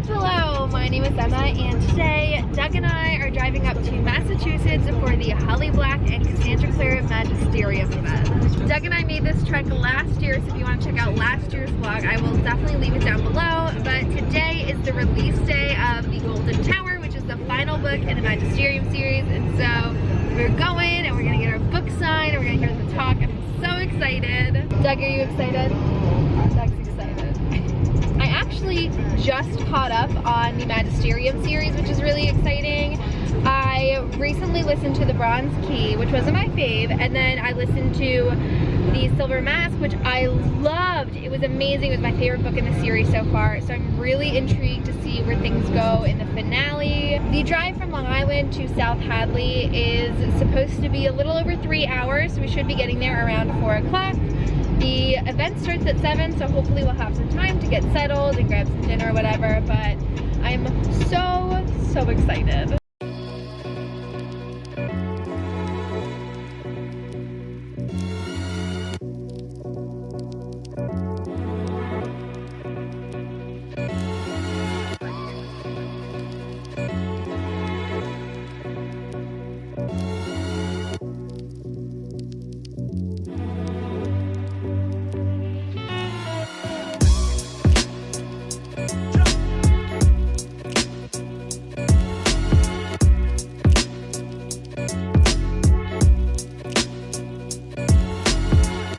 Hello, my name is Emma, and today Doug and I are driving up to Massachusetts for the Holly Black and Cassandra Clare Magisterium event. Doug and I made this trek last year, so if you want to check out last year's vlog, I will definitely leave it down below. But today is the release day of the Golden Tower, which is the final book in the Magisterium series, and so we're going and we're gonna get our book signed and we're gonna hear the talk. I'm so excited. Doug, are you excited? Doug's excited. I actually just caught up on the Magisterium series, which is really exciting. I recently listened to The Bronze Key, which wasn't my fave, and then I listened to The Silver Mask, which I loved. It was amazing. It was my favorite book in the series so far, so I'm really intrigued to see where things go in the finale. The drive from Long Island to South Hadley is supposed to be a little over 3 hours, so we should be getting there around 4 o'clock. The event starts at 7, so hopefully we'll have some time to get settled and grab some dinner or whatever, but I'm so excited.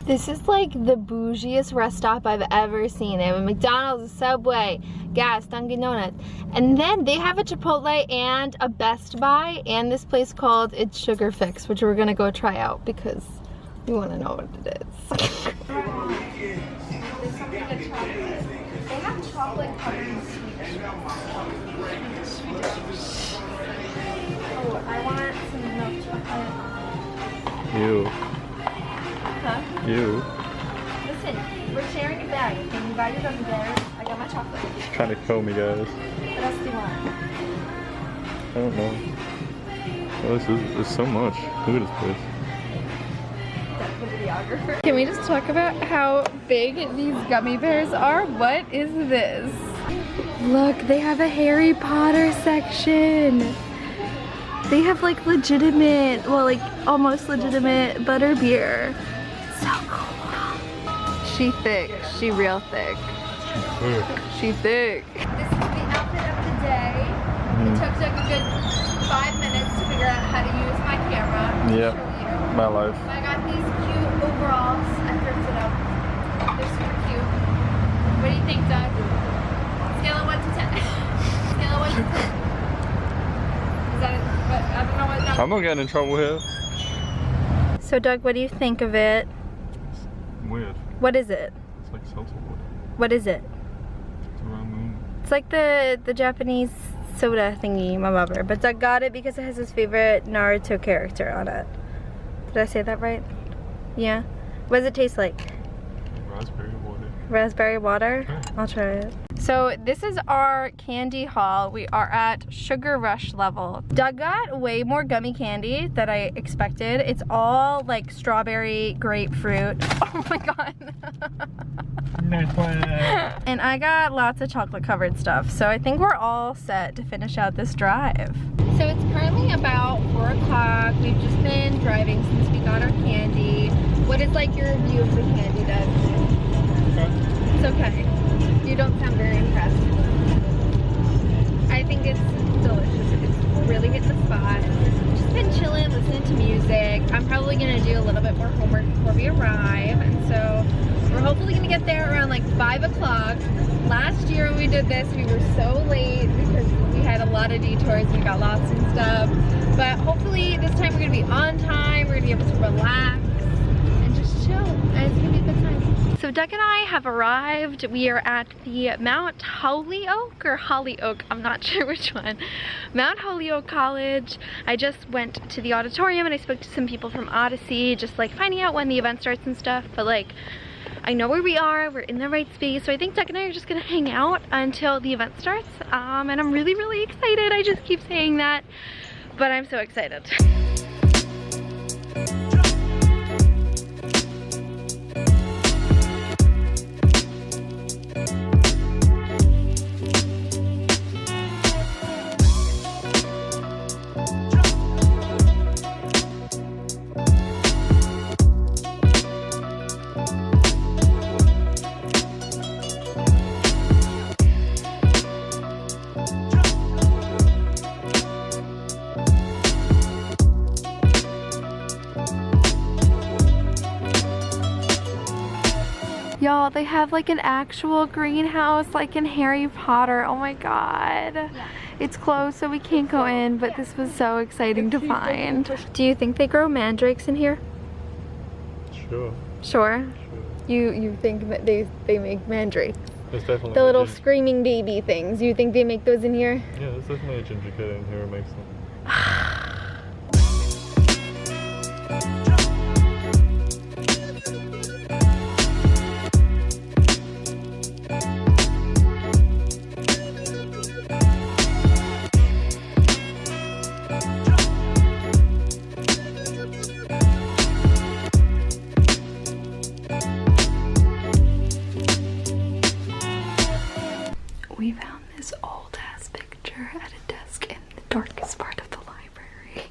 This is like the bougiest rest stop I've ever seen. They have a McDonald's, a Subway, gas, Dunkin' Donuts. And then they have a Chipotle and a Best Buy and this place called It's Sugar Fix, which we're gonna go try out because we wanna know what it is. They have chocolate covered sweet. Oh, I want some milk chocolate. Ew. Huh? You. Listen, we're sharing a bag. Can you buy your gummy bears? I got my chocolate. She's trying to kill me, guys. What else do you want? I don't know. Oh, this is so much. Look at this place. That's the videographer. Can we just talk about how big these gummy bears are? What is this? Look, they have a Harry Potter section. They have like legitimate, well, like almost legitimate butterbeer. So cool. She thick. She real thick. She thick. This is the outfit of the day. It took Doug a good 5 minutes to figure out how to use my camera. Yep. My life. I got these cute overalls. I thrifted them. They're super cute. What do you think, Doug? Scale of 1 to 10. Scale of 1 to 10. Is that it? I don't know what number. I'm not getting in trouble here. So Doug, what do you think of it? It's weird. What is it? It's like seltzer water. What is it? It's a round moon. It's like the Japanese soda thingy, my lover. But Doug got it because it has his favorite Naruto character on it. Did I say that right? Yeah. What does it taste like? Raspberry water. Raspberry water? Okay. I'll try it. So this is our candy haul. We are at Sugar Rush level. Doug got way more gummy candy than I expected. It's all like strawberry, grapefruit. Oh my god. And I got lots of chocolate covered stuff. So I think we're all set to finish out this drive. So it's currently about 4 o'clock. We've just been driving since we got our candy. What is like your review of the candy, Doug? It's okay. You don't sound very impressed. I think it's delicious. It's really hitting the spot. Just been chilling, listening to music. I'm probably gonna do a little bit more homework before we arrive, and so we're hopefully gonna get there around like 5 o'clock. Last year when we did this, we were so late because we had a lot of detours. We got lost and stuff. But hopefully this time we're gonna be on time. We're gonna be able to relax and just chill, and it's gonna be a good time. So Doug and I have arrived. We are at the Mount Holyoke or Hollyoak, I'm not sure which one. Mount Holyoke College. I just went to the auditorium and I spoke to some people from Odyssey, just like finding out when the event starts and stuff, but like I know where we are, we're in the right space, so I think Doug and I are just gonna hang out until the event starts, and I'm really excited. I just keep saying that, but I'm so excited. Oh, they have like an actual greenhouse like in Harry Potter. Oh my god. Yeah. It's closed so we can't go in, but this was so exciting to find. Do you think they grow mandrakes in here? Sure. Sure? You think that they make mandrakes? There's definitely the little screaming baby things. You think they make those in here? Yeah, there's definitely a ginger kid in here who makes them. We found this old ass picture at a desk in the darkest part of the library.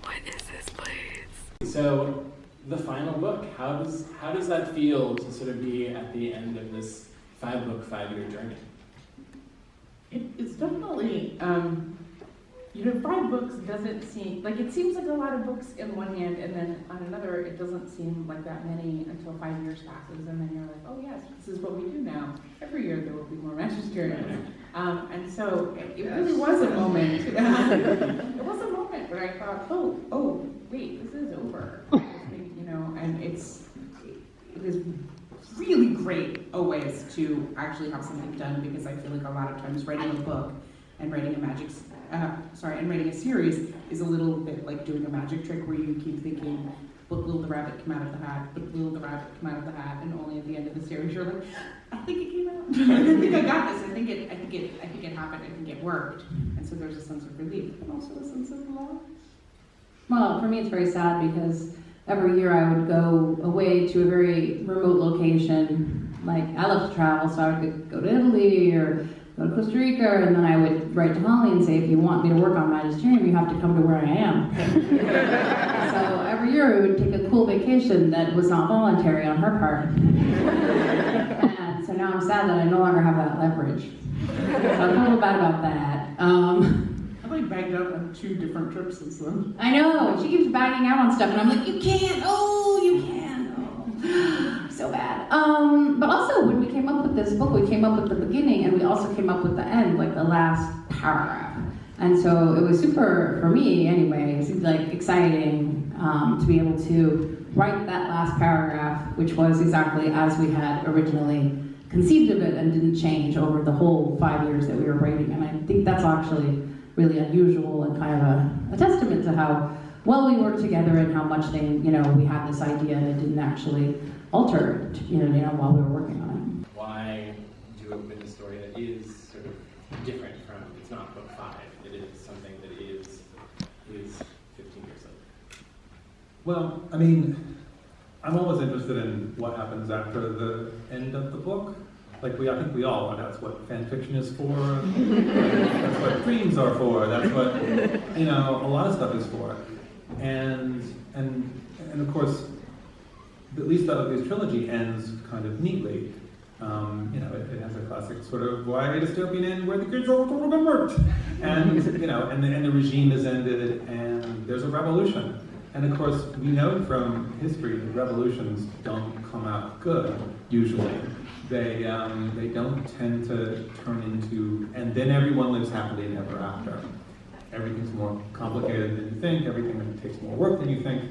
What is this place? So the final book, how does that feel to sort of be at the end of this 5-book, 5-year journey? It's definitely, you know, 5 books doesn't seem, like it seems like a lot of books in one hand, and then on another it doesn't seem like that many until 5 years passes, and then you're like, oh yes, this is what we do now. Every year there will be more magisteriums. And so it really was a moment, it was a moment where I thought, oh, wait, this is over. You know, and it is really great always to actually have something done, because I feel like a lot of times writing a book and writing a series is a little bit like doing a magic trick where you keep thinking, but will the rabbit come out of the hat? But will the rabbit come out of the hat? And only at the end of the series you're like, I think it came out. I think I got this. I think it happened. I think it worked. And so there's a sense of relief, but also a sense of loss. Well, for me it's very sad because every year I would go away to a very remote location. Like, I love to travel, so I would go to Italy or go to Costa Rica, and then I would write to Holly and say, if you want me to work on Magisterium, you have to come to where I am. So every year we would take a cool vacation that was not voluntary on her part. And so now I'm sad that I no longer have that leverage. So I'm a little bad about that. I've like bagged out on 2 different trips since then. I know, she keeps bagging out on stuff, and I'm like, you can't, oh, you can, oh. So bad. But also, when we came up with this book, we came up with the beginning, and we also came up with the end, like the last paragraph. And so it was super, for me anyway, it seemed like exciting to be able to write that last paragraph, which was exactly as we had originally conceived of it and didn't change over the whole 5 years that we were writing. And I think that's actually really unusual and kind of a testament to how well we worked together and how much we had this idea and it didn't actually alter, while we were working on it. Why do it with a story that is sort of different from, it's not book 5, it is something that is 15 years later? Well, I mean, I'm always interested in what happens after the end of the book. Like, I think we all, that's what fan fiction is for, that's what dreams are for, that's what, a lot of stuff is for. And of course, at least this trilogy ends kind of neatly. It has a classic sort of YA dystopian end where the kids are remembered, and the regime is ended, and there's a revolution. And of course, we know from history that revolutions don't come out good usually. They don't tend to turn into, and then everyone lives happily ever after. Everything's more complicated than you think. Everything takes more work than you think.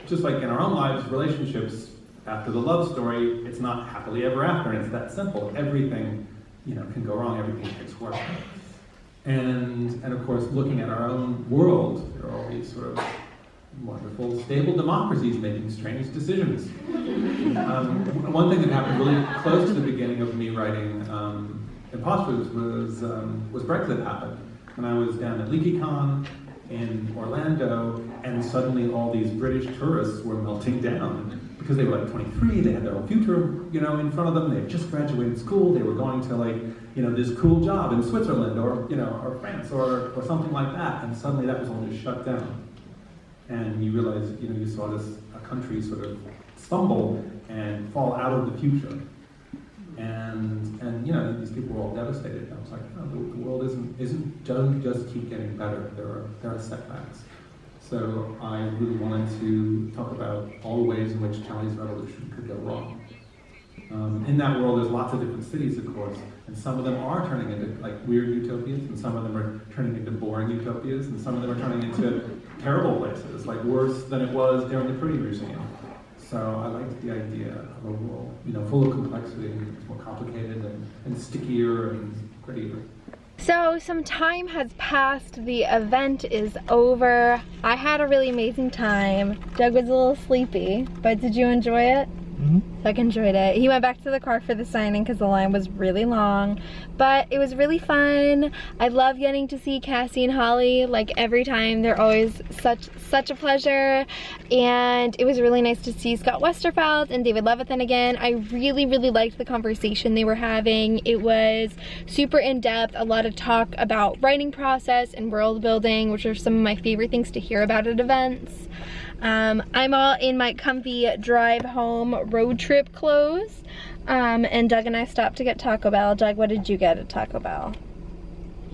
Just like in our own lives, relationships, after the love story, it's not happily ever after, and it's that simple. Everything, can go wrong. Everything takes work. And of course, looking at our own world, there are all these sort of wonderful, stable democracies making strange decisions. One thing that happened really close to the beginning of me writing Imposters was Brexit happened. When I was down at LeakyCon in Orlando, and suddenly all these British tourists were melting down because they were like 23, they had their own future, in front of them. They had just graduated school. They were going to this cool job in Switzerland or France or something like that. And suddenly that was all just shut down. And you realize, you saw a country sort of stumble and fall out of the future. And these people were all devastated. I was like, oh, the world doesn't just keep getting better. There are setbacks. So I really wanted to talk about all the ways in which Chinese revolution could go wrong. In that world, there's lots of different cities, of course, and some of them are turning into like weird utopias, and some of them are turning into boring utopias, and some of them are turning into terrible places, like worse than it was during the Pretty Museum. So I liked the idea of a world, full of complexity, it's more complicated and stickier and grittier. So some time has passed, the event is over. I had a really amazing time. Doug was a little sleepy, but did you enjoy it? Mm-hmm. Doug enjoyed it. He went back to the car for the signing because the line was really long, but it was really fun. I love getting to see Cassie and Holly, like every time. They're always such a pleasure, and it was really nice to see Scott Westerfeld and David Levithan again. I really liked the conversation they were having. It was super in-depth, a lot of talk about writing process and world building, which are some of my favorite things to hear about at events. I'm all in my comfy drive home road trip clothes, and Doug and I stopped to get Taco Bell. Doug, what did you get at Taco Bell?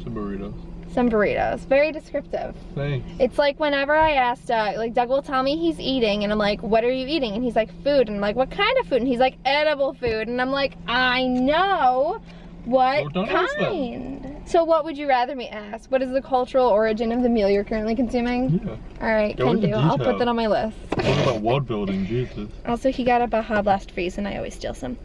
Some burritos. Some burritos. Very descriptive. Thanks. It's like whenever I ask Doug, like Doug will tell me he's eating, and I'm like, what are you eating? And he's like, food. And I'm like, what kind of food? And he's like, edible food. And I'm like, I know. What kind? So what would you rather me ask? What is the cultural origin of the meal you're currently consuming? Yeah. Alright, can do. I'll put that on my list. What about world building, Jesus. Also, he got a Baja Blast freeze, and I always steal some.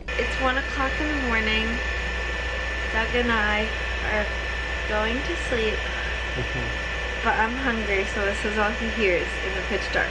It's 1 o'clock in the morning. Doug and I are going to sleep, but I'm hungry, so this is all he hears in the pitch dark.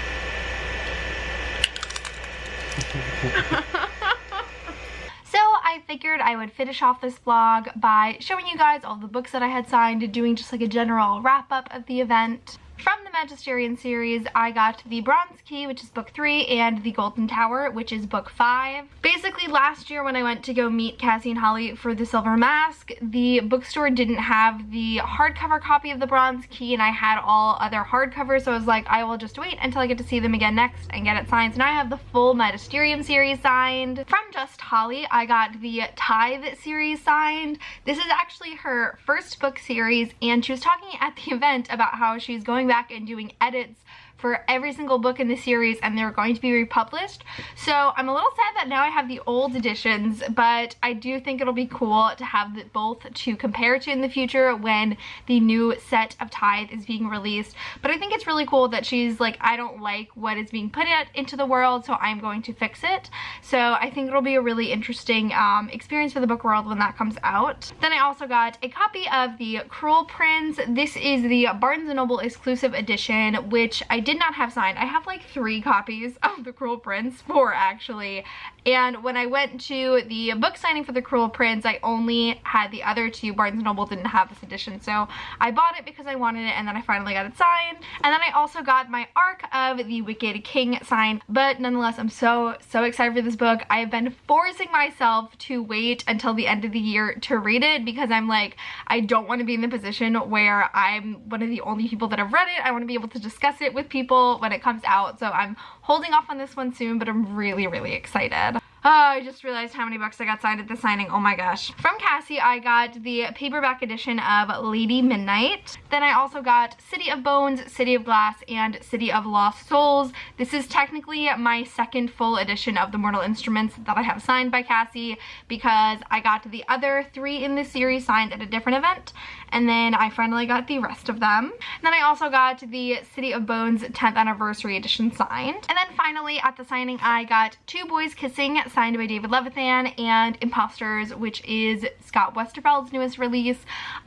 So I figured I would finish off this vlog by showing you guys all the books that I had signed and doing just like a general wrap up of the event. From the Magisterium series, I got the Bronze Key, which is book 3, and the Golden Tower, which is book 5. Basically, last year when I went to go meet Cassie and Holly for the Silver Mask, the bookstore didn't have the hardcover copy of the Bronze Key, and I had all other hardcovers, so I was like, I will just wait until I get to see them again next and get it signed. So now I have the full Magisterium series signed. From Just Holly, I got the Tithe series signed. This is actually her first book series, and she was talking at the event about how she's going back and doing edits for every single book in the series, and they're going to be republished. So I'm a little sad that now I have the old editions, but I do think it'll be cool to have both to compare to in the future when the new set of Tithe is being released. But I think it's really cool that she's like, I don't like what is being put out into the world, so I'm going to fix it. So I think it'll be a really interesting experience for the book world when that comes out. Then I also got a copy of the Cruel Prince. This is the Barnes & Noble exclusive edition, which I did not have signed. I have like 3 copies of the Cruel Prince, 4 actually, and when I went to the book signing for the Cruel Prince, I only had the other 2. Barnes & Noble didn't have this edition, so I bought it because I wanted it, and then I finally got it signed. And then I also got my arc of the Wicked King signed, but nonetheless, I'm so excited for this book. I have been forcing myself to wait until the end of the year to read it because I'm like, I don't want to be in the position where I'm one of the only people that have read it. I want to be able to discuss it with people when it comes out, so I'm holding off on this one soon, but I'm really excited. Oh, I just realized how many books I got signed at the signing. Oh my gosh. From Cassie, I got the paperback edition of Lady Midnight. Then I also got City of Bones, City of Glass, and City of Lost Souls. This is technically my second full edition of the Mortal Instruments that I have signed by Cassie because I got the other 3 in this series signed at a different event, and then I finally got the rest of them. And then I also got the City of Bones 10th Anniversary Edition signed. And then finally at the signing, I got Two Boys Kissing signed by David Levithan, and Imposters, which is Scott Westerfeld's newest release.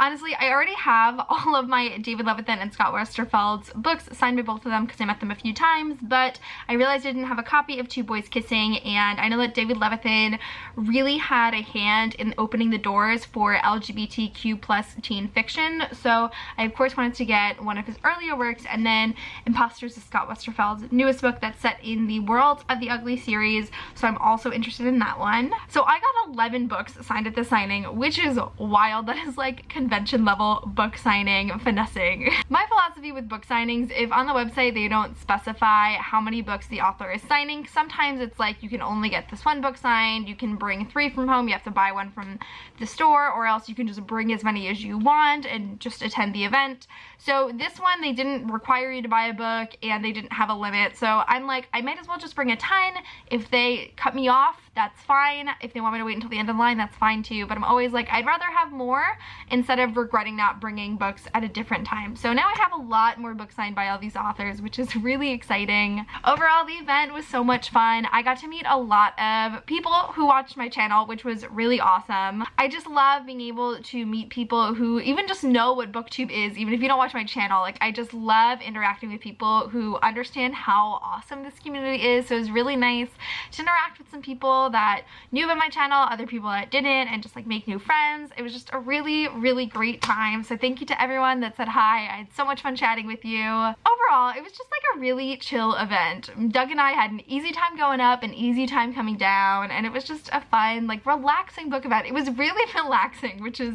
Honestly, I already have all of my David Levithan and Scott Westerfeld's books signed by both of them because I met them a few times, but I realized I didn't have a copy of Two Boys Kissing, and I know that David Levithan really had a hand in opening the doors for LGBTQ plus teen fiction, so I of course wanted to get one of his earlier works. And then Imposters is Scott Westerfeld's newest book that's set in the World of the Ugly series, so I'm also interested in that one. So I got 11 books signed at the signing, which is wild. That is like convention level book signing finessing. My philosophy with book signings, if on the website they don't specify how many books the author is signing, sometimes it's like you can only get this one book signed, you can bring 3 from home, you have to buy one from the store, or else you can just bring as many as you want and just attend the event. So this one, they didn't require you to buy a book and they didn't have a limit. So I'm like, I might as well just bring a ton. If they cut me off, that's fine. If they want me to wait until the end of the line, that's fine too. But I'm always like, I'd rather have more instead of regretting not bringing books at a different time. So now I have a lot more books signed by all these authors, which is really exciting. Overall, the event was so much fun. I got to meet a lot of people who watched my channel, which was really awesome. I just love being able to meet people who even just know what BookTube is, even if you don't watch my channel. Like, I just love interacting with people who understand how awesome this community is. So it was really nice to interact with some people that knew about my channel, other people that didn't, and just like make new friends. It was just a really, really great time. So thank you to everyone that said hi. I had so much fun chatting with you. Overall, it was just like a really chill event. Doug and I had an easy time going up, an easy time coming down, and it was just a fun, like, relaxing book event. It was really relaxing, which is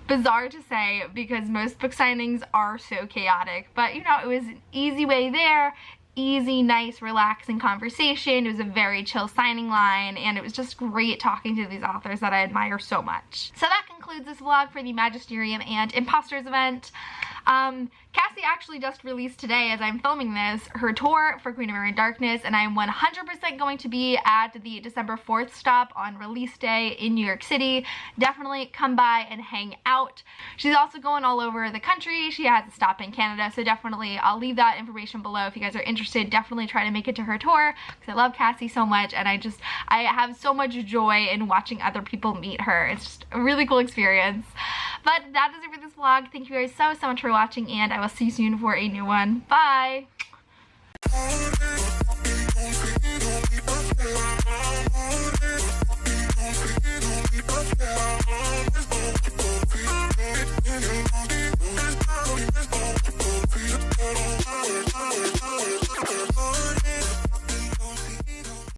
bizarre to say because most book signings are so chaotic, but you know, it was an easy way there. Easy, nice, relaxing conversation. It was a very chill signing line, and it was just great talking to these authors that I admire so much. So that concludes this vlog for the Magisterium and Imposters event. Cassie actually just released today, as I'm filming this, her tour for Queen of Mary Darkness, and I'm 100% going to be at the December 4th stop on release day in New York City. Definitely come by and hang out. She's also going all over the country. She has a stop in Canada, so definitely I'll leave that information below if you guys are interested. Definitely try to make it to her tour because I love Cassie so much, and I have so much joy in watching other people meet her. It's just a really cool experience. But that is it for this vlog. Thank you guys so much for watching, and I will see you soon for a new one. Bye!